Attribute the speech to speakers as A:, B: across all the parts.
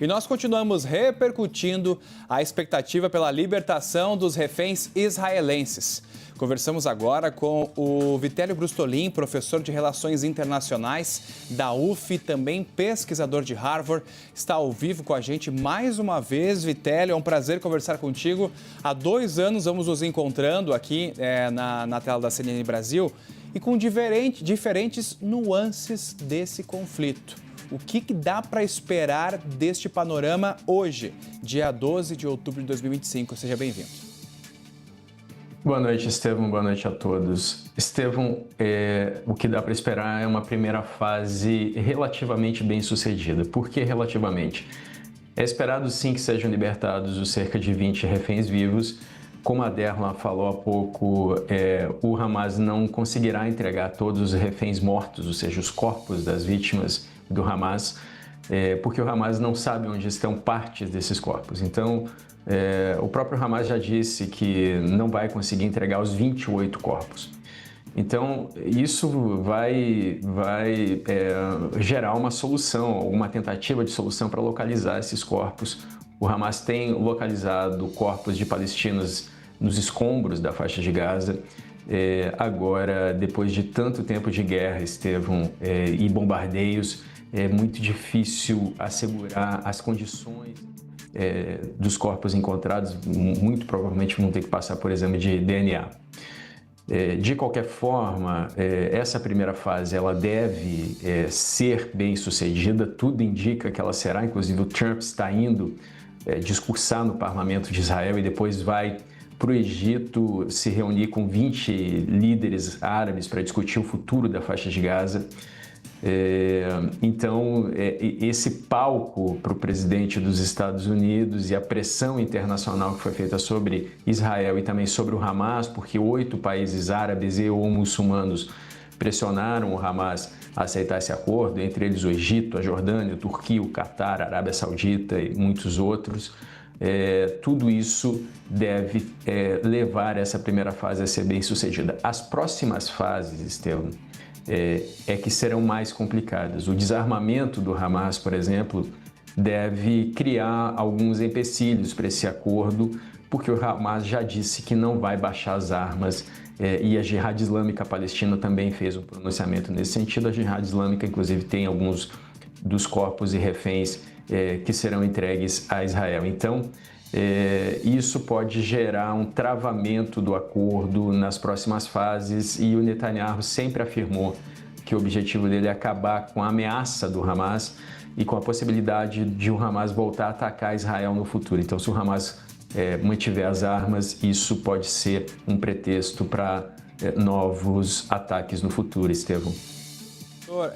A: E nós continuamos repercutindo a expectativa pela libertação dos reféns israelenses. Conversamos agora com o Vitélio Brustolin, professor de Relações Internacionais da UF, também pesquisador de Harvard. Está ao vivo com a gente mais uma vez. Vitélio, é um prazer conversar contigo. Há 2 anos vamos nos encontrando aqui na tela da CNN Brasil e com diferentes nuances desse conflito. O que dá para esperar deste panorama hoje, dia 12 de outubro de 2025? Seja bem-vindo.
B: Boa noite, Estevão. Boa noite a todos. Estevão, o que dá para esperar é uma primeira fase relativamente bem sucedida. Por que relativamente? É esperado sim que sejam libertados os cerca de 20 reféns vivos. Como a Derla falou há pouco, o Hamas não conseguirá entregar todos os reféns mortos, ou seja, os corpos das vítimas do Hamas, porque o Hamas não sabe onde estão partes desses corpos. Então, o próprio Hamas já disse que não vai conseguir entregar os 28 corpos. Então, isso vai gerar uma solução, uma tentativa de solução para localizar esses corpos. O Hamas tem localizado corpos de palestinos nos escombros da faixa de Gaza. Agora, depois de tanto tempo de guerra, Estevão, e bombardeios, é muito difícil assegurar as condições dos corpos encontrados. Muito provavelmente vão ter que passar por exame de DNA. De qualquer forma, essa primeira fase ela deve ser bem sucedida. Tudo indica que ela será. Inclusive, o Trump está indo discursar no parlamento de Israel e depois vai para o Egito se reunir com 20 líderes árabes para discutir o futuro da faixa de Gaza. Então, esse palco para o presidente dos Estados Unidos e a pressão internacional que foi feita sobre Israel e também sobre o Hamas, porque 8 países árabes e ou muçulmanos pressionaram o Hamas a aceitar esse acordo, entre eles o Egito, a Jordânia, a Turquia, o Catar, a Arábia Saudita e muitos outros. Tudo isso deve levar essa primeira fase a ser bem sucedida. As próximas fases, Estevão, que serão mais complicadas. O desarmamento do Hamas, por exemplo, deve criar alguns empecilhos para esse acordo, porque o Hamas já disse que não vai baixar as armas e a Jihad Islâmica Palestina também fez um pronunciamento nesse sentido. A Jihad Islâmica, inclusive, tem alguns dos corpos e reféns que serão entregues a Israel. Então, isso pode gerar um travamento do acordo nas próximas fases e o Netanyahu sempre afirmou que o objetivo dele é acabar com a ameaça do Hamas e com a possibilidade de o Hamas voltar a atacar Israel no futuro. Então, se o Hamas mantiver as armas, isso pode ser um pretexto para novos ataques no futuro, Estevão.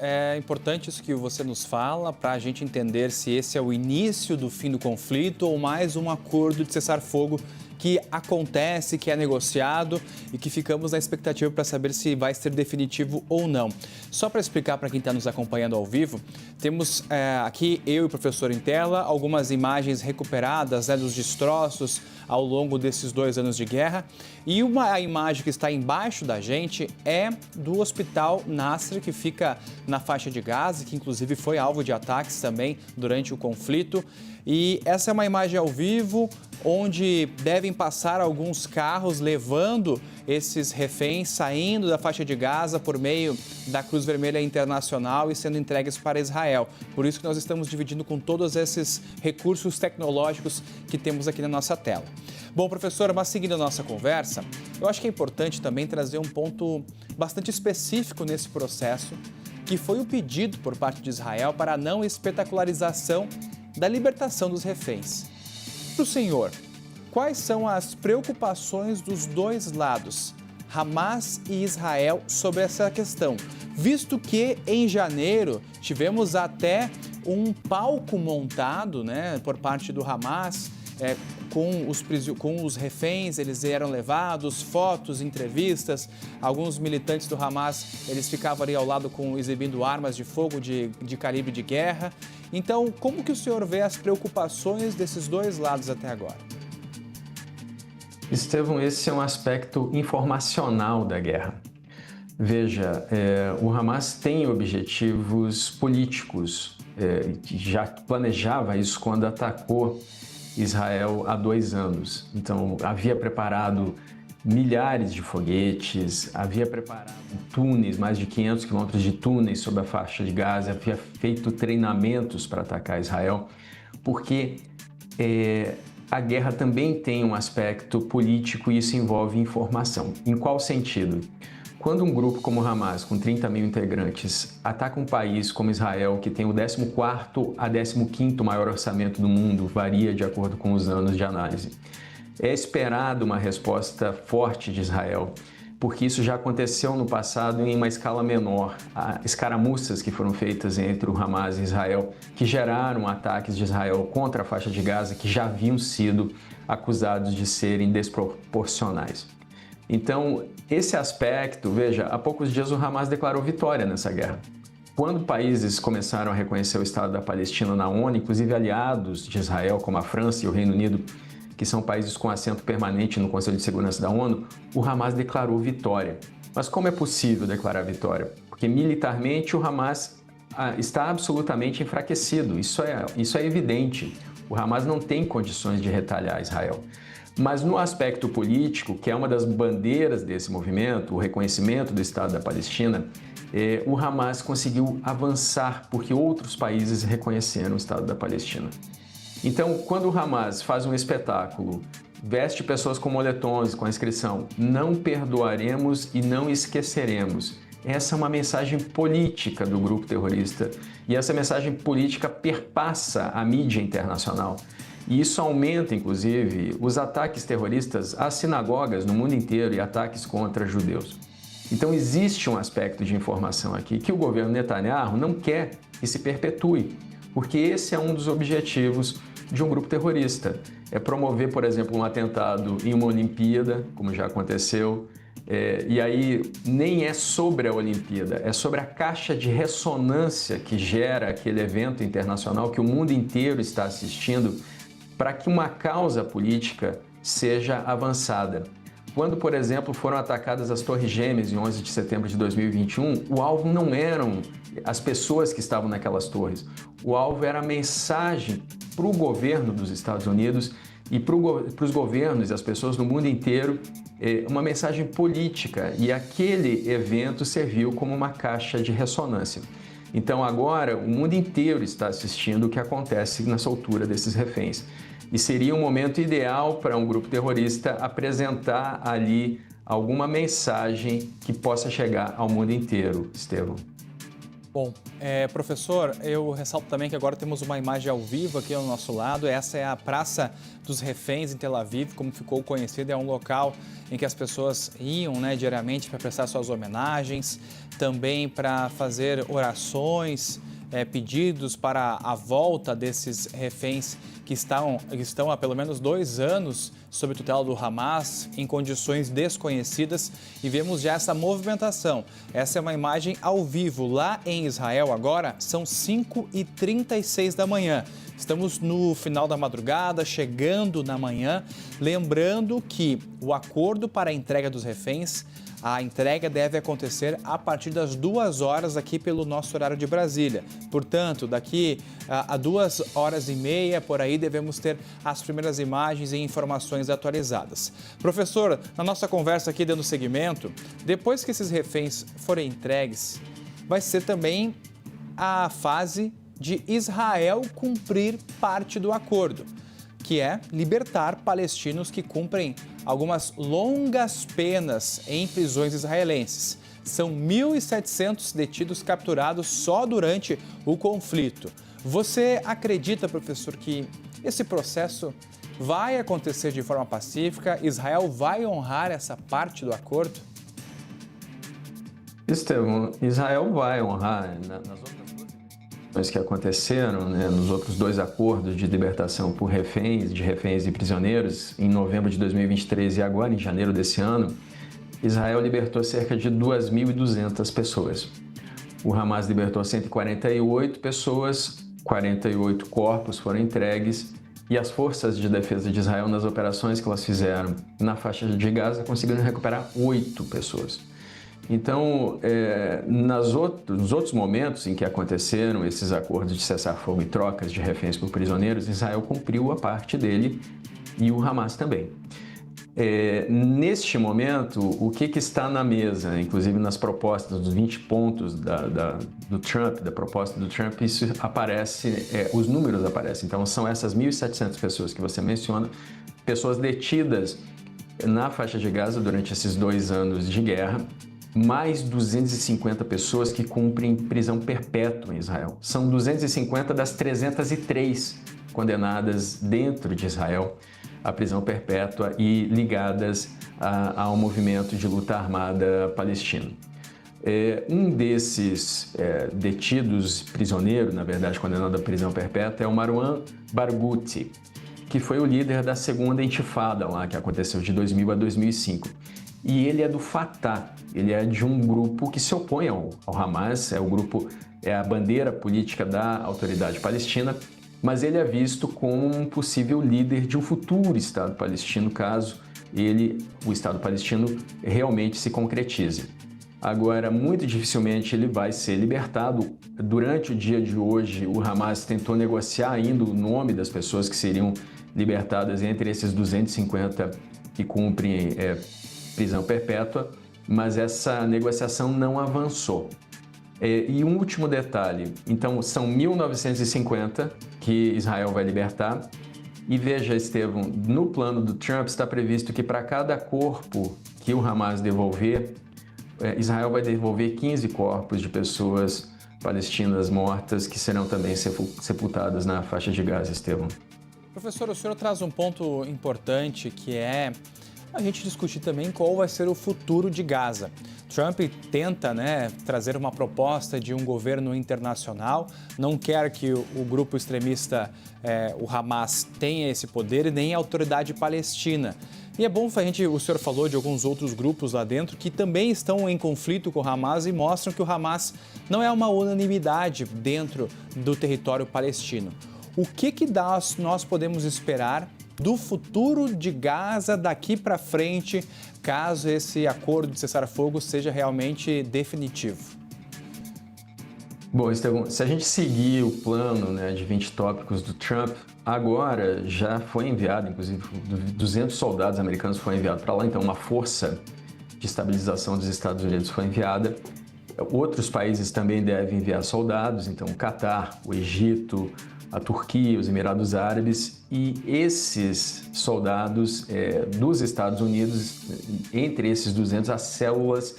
A: É importante isso que você nos fala para a gente entender se esse é o início do fim do conflito ou mais um acordo de cessar-fogo que acontece, que é negociado e que ficamos na expectativa para saber se vai ser definitivo ou não. Só para explicar para quem está nos acompanhando ao vivo, temos aqui eu e o professor em tela algumas imagens recuperadas dos destroços ao longo desses 2 anos de guerra. E a imagem que está embaixo da gente é do Hospital Nasser, que fica na faixa de Gaza, que inclusive foi alvo de ataques também durante o conflito. E essa é uma imagem ao vivo, onde devem passar alguns carros levando esses reféns, saindo da faixa de Gaza por meio da Cruz Vermelha Internacional e sendo entregues para Israel. Por isso que nós estamos dividindo com todos esses recursos tecnológicos que temos aqui na nossa tela. Bom, professora, mas seguindo a nossa conversa, eu acho que é importante também trazer um ponto bastante específico nesse processo, que foi o pedido por parte de Israel para a não espetacularização da libertação dos reféns. Para o senhor, quais são as preocupações dos dois lados, Hamas e Israel, sobre essa questão? Visto que em janeiro tivemos até um palco montado, por parte do Hamas, com os reféns, eles eram levados, fotos, entrevistas, alguns militantes do Hamas, eles ficavam ali ao lado exibindo armas de fogo de calibre de guerra. Então, como que o senhor vê as preocupações desses dois lados até agora?
B: Estevão, esse é um aspecto informacional da guerra. Veja, o Hamas tem objetivos políticos, já planejava isso quando atacou Israel há 2 anos. Então, havia preparado milhares de foguetes, havia preparado túneis, mais de 500 quilômetros de túneis sobre a faixa de Gaza, havia feito treinamentos para atacar Israel, porque a guerra também tem um aspecto político e isso envolve informação. Em qual sentido? Quando um grupo como o Hamas, com 30 mil integrantes, ataca um país como Israel, que tem o 14º a 15º maior orçamento do mundo, varia de acordo com os anos de análise, é esperado uma resposta forte de Israel, porque isso já aconteceu no passado em uma escala menor. Há escaramuças que foram feitas entre o Hamas e Israel, que geraram ataques de Israel contra a faixa de Gaza, que já haviam sido acusados de serem desproporcionais. Então, esse aspecto, veja, há poucos dias o Hamas declarou vitória nessa guerra. Quando países começaram a reconhecer o Estado da Palestina na ONU, inclusive aliados de Israel, como a França e o Reino Unido, que são países com assento permanente no Conselho de Segurança da ONU, o Hamas declarou vitória. Mas como é possível declarar vitória? Porque militarmente o Hamas está absolutamente enfraquecido, isso é evidente. O Hamas não tem condições de retalhar Israel. Mas no aspecto político, que é uma das bandeiras desse movimento, o reconhecimento do Estado da Palestina, o Hamas conseguiu avançar porque outros países reconheceram o Estado da Palestina. Então, quando o Hamas faz um espetáculo, veste pessoas com moletons com a inscrição "Não perdoaremos e não esqueceremos", essa é uma mensagem política do grupo terrorista e essa mensagem política perpassa a mídia internacional. E isso aumenta, inclusive, os ataques terroristas às sinagogas no mundo inteiro e ataques contra judeus. Então existe um aspecto de informação aqui que o governo Netanyahu não quer que se perpetue, porque esse é um dos objetivos de um grupo terrorista. É promover, por exemplo, um atentado em uma Olimpíada, como já aconteceu, e aí nem é sobre a Olimpíada, é sobre a caixa de ressonância que gera aquele evento internacional que o mundo inteiro está assistindo, para que uma causa política seja avançada. Quando, por exemplo, foram atacadas as Torres Gêmeas em 11 de setembro de 2021, o alvo não eram as pessoas que estavam naquelas torres. O alvo era a mensagem para o governo dos Estados Unidos e para os governos e as pessoas no mundo inteiro, uma mensagem política. E aquele evento serviu como uma caixa de ressonância. Então agora o mundo inteiro está assistindo o que acontece na soltura desses reféns. E seria um momento ideal para um grupo terrorista apresentar ali alguma mensagem que possa chegar ao mundo inteiro, Estevão.
A: Bom, professor, eu ressalto também que agora temos uma imagem ao vivo aqui ao nosso lado. Essa é a Praça dos Reféns em Tel Aviv, como ficou conhecida. É um local em que as pessoas iam, diariamente para prestar suas homenagens, também para fazer orações, pedidos para a volta desses reféns que estão há pelo menos 2 anos sob tutela do Hamas, em condições desconhecidas, e vemos já essa movimentação. Essa é uma imagem ao vivo. Lá em Israel agora são 5h36 da manhã. Estamos no final da madrugada, chegando na manhã, lembrando que o acordo para a entrega dos reféns, a entrega deve acontecer a partir das 2 horas aqui pelo nosso horário de Brasília. Portanto, daqui a 2h30, por aí, devemos ter as primeiras imagens e informações atualizadas. Professor, na nossa conversa aqui, dando seguimento, depois que esses reféns forem entregues, vai ser também a fase de Israel cumprir parte do acordo, que é libertar palestinos que cumprem algumas longas penas em prisões israelenses. São 1.700 detidos capturados só durante o conflito. Você acredita, professor, que esse processo vai acontecer de forma pacífica? Israel vai honrar essa parte do acordo?
B: Estevão, Israel vai honrar nas outras que aconteceram, nos outros 2 acordos de libertação por reféns, de reféns e prisioneiros, em novembro de 2023 e agora em janeiro desse ano, Israel libertou cerca de 2.200 pessoas. O Hamas libertou 148 pessoas, 48 corpos foram entregues e as forças de defesa de Israel, nas operações que elas fizeram na faixa de Gaza, conseguiram recuperar 8 pessoas. Então, nos outros momentos em que aconteceram esses acordos de cessar-fogo e trocas de reféns por prisioneiros, Israel cumpriu a parte dele e o Hamas também. Neste momento, o que está na mesa, inclusive nas propostas dos 20 pontos do Trump, da proposta do Trump, isso aparece, os números aparecem. Então, são essas 1.700 pessoas que você menciona, pessoas detidas na faixa de Gaza durante esses 2 anos de guerra, mais 250 pessoas que cumprem prisão perpétua em Israel. São 250 das 303 condenadas dentro de Israel à prisão perpétua e ligadas ao movimento de luta armada palestino. Um desses detidos, prisioneiro, na verdade condenado à prisão perpétua, é o Marwan Barghouti, que foi o líder da segunda intifada lá, que aconteceu de 2000 a 2005. E ele é do Fatah, ele é de um grupo que se opõe ao Hamas, é a bandeira política da autoridade palestina, mas ele é visto como um possível líder de um futuro Estado palestino, caso o Estado palestino realmente se concretize. Agora, muito dificilmente ele vai ser libertado. Durante o dia de hoje, o Hamas tentou negociar ainda o nome das pessoas que seriam libertadas entre esses 250 que cumprem prisão perpétua, mas essa negociação não avançou. E um último detalhe, então são 1.950 que Israel vai libertar, e veja, Estevão, no plano do Trump está previsto que para cada corpo que o Hamas devolver, Israel vai devolver 15 corpos de pessoas palestinas mortas que serão também sepultadas na faixa de Gaza, Estevão.
A: Professor, o senhor traz um ponto importante que é a gente discutir também qual vai ser o futuro de Gaza. Trump tenta, trazer uma proposta de um governo internacional, não quer que o grupo extremista, o Hamas, tenha esse poder e nem a autoridade palestina. E é bom, o senhor falou de alguns outros grupos lá dentro que também estão em conflito com o Hamas e mostram que o Hamas não é uma unanimidade dentro do território palestino. O que nós podemos esperar do futuro de Gaza daqui para frente, caso esse acordo de cessar-fogo seja realmente definitivo?
B: Bom, Estevão, se a gente seguir o plano de 20 tópicos do Trump, agora já foi enviado, inclusive 200 soldados americanos foram enviados para lá, então uma força de estabilização dos Estados Unidos foi enviada. Outros países também devem enviar soldados, então o Catar, o Egito, a Turquia, os Emirados Árabes, e esses soldados dos Estados Unidos, entre esses 200, há células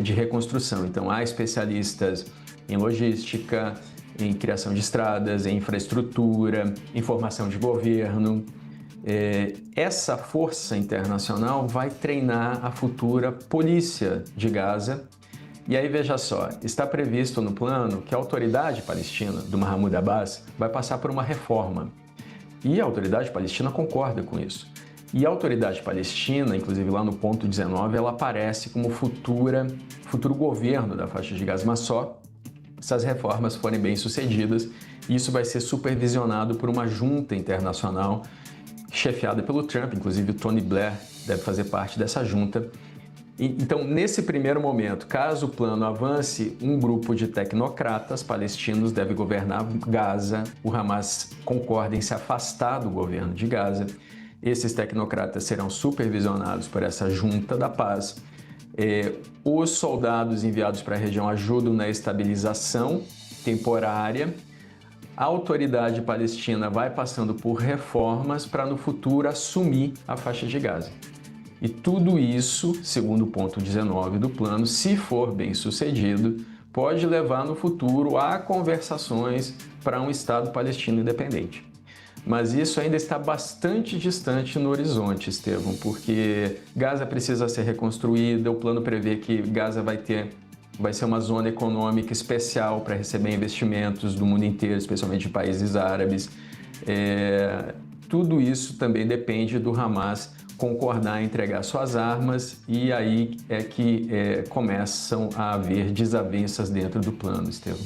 B: de reconstrução. Então, há especialistas em logística, em criação de estradas, em infraestrutura, em formação de governo. Essa força internacional vai treinar a futura polícia de Gaza. E aí, veja só, está previsto no plano que a autoridade palestina, do Mahmoud Abbas, vai passar por uma reforma. E a autoridade palestina concorda com isso. E a autoridade palestina, inclusive lá no ponto 19, ela aparece como futuro governo da faixa de Gaza, mas só se as reformas forem bem-sucedidas. Isso vai ser supervisionado por uma junta internacional chefiada pelo Trump, inclusive o Tony Blair deve fazer parte dessa junta. Então, nesse primeiro momento, caso o plano avance, um grupo de tecnocratas palestinos deve governar Gaza. O Hamas concorda em se afastar do governo de Gaza. Esses tecnocratas serão supervisionados por essa junta da paz. Os soldados enviados para a região ajudam na estabilização temporária. A autoridade palestina vai passando por reformas para, no futuro, assumir a faixa de Gaza. E tudo isso, segundo o ponto 19 do plano, se for bem sucedido, pode levar no futuro a conversações para um Estado palestino independente. Mas isso ainda está bastante distante no horizonte, Estevão, porque Gaza precisa ser reconstruída, o plano prevê que Gaza vai ser uma zona econômica especial para receber investimentos do mundo inteiro, especialmente de países árabes. Tudo isso também depende do Hamas concordar em entregar suas armas, e aí é que começam a haver desavenças dentro do plano, Estevão.